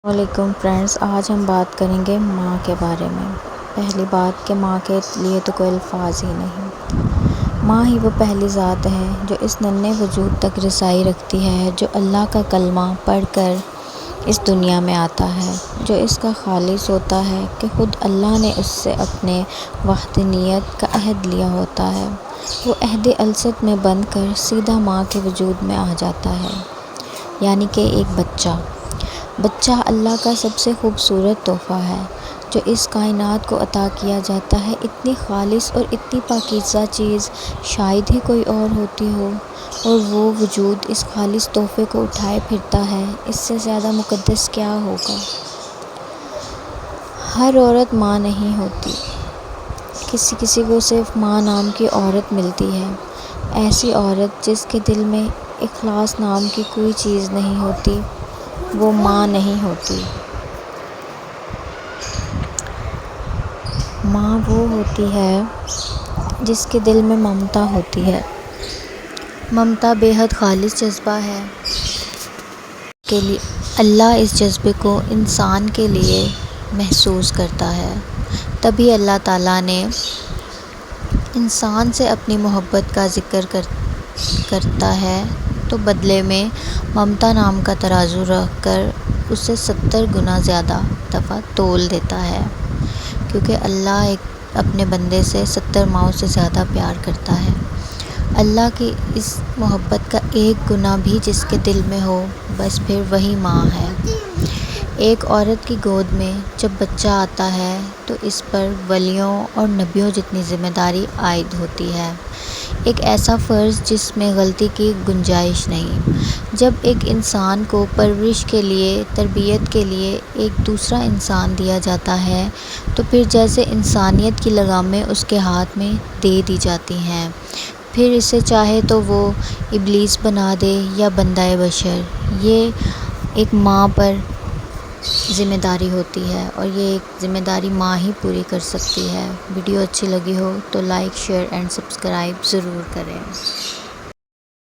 وعلیکم فرینڈز، آج ہم بات کریں گے ماں کے بارے میں۔ پہلی بات کہ ماں کے لیے تو کوئی الفاظ ہی نہیں۔ ماں ہی وہ پہلی ذات ہے جو اس ننھے وجود تک رسائی رکھتی ہے، جو اللہ کا کلمہ پڑھ کر اس دنیا میں آتا ہے، جو اس کا خالص ہوتا ہے کہ خود اللہ نے اس سے اپنے وحدانیت کا عہد لیا ہوتا ہے۔ وہ عہد الست میں بندھ کر سیدھا ماں کے وجود میں آ جاتا ہے، یعنی کہ ایک بچہ اللہ کا سب سے خوبصورت تحفہ ہے جو اس کائنات کو عطا کیا جاتا ہے۔ اتنی خالص اور اتنی پاکیزہ چیز شاید ہی کوئی اور ہوتی ہو، اور وہ وجود اس خالص تحفے کو اٹھائے پھرتا ہے، اس سے زیادہ مقدس کیا ہوگا۔ ہر عورت ماں نہیں ہوتی، کسی کو صرف ماں نام کی عورت ملتی ہے، ایسی عورت جس کے دل میں اخلاص نام کی کوئی چیز نہیں ہوتی، وہ ماں نہیں ہوتی۔ ماں وہ ہوتی ہے جس کے دل میں ممتا ہوتی ہے۔ ممتا بے حد خالص جذبہ ہے کے لیے اللہ اس جذبے کو انسان کے لیے محسوس کرتا ہے، تبھی اللہ تعالیٰ نے انسان سے اپنی محبت کا ذکر کرتا ہے تو بدلے میں ممتا نام کا ترازو رکھ کر اسے 70 گنا زیادہ دفعہ تول دیتا ہے، کیونکہ اللہ اپنے بندے سے 70 ماؤں سے زیادہ پیار کرتا ہے۔ اللہ کی اس محبت کا 1 گنا بھی جس کے دل میں ہو، بس پھر وہی ماں ہے۔ ایک عورت کی گود میں جب بچہ آتا ہے تو اس پر ولیوں اور نبیوں جتنی ذمہ داری عائد ہوتی ہے، ایک ایسا فرض جس میں غلطی کی گنجائش نہیں۔ جب ایک انسان کو پرورش کے لیے، تربیت کے لیے ایک دوسرا انسان دیا جاتا ہے تو پھر جیسے انسانیت کی لگامیں اس کے ہاتھ میں دے دی جاتی ہیں، پھر اسے چاہے تو وہ ابلیس بنا دے یا بندہ بشر، یہ ایک ماں پر ذمہ داری ہوتی ہے، اور یہ ایک ذمہ داری ماں ہی پوری کر سکتی ہے۔ ویڈیو اچھی لگی ہو تو لائک، شیئر اینڈ سبسکرائب ضرور کریں۔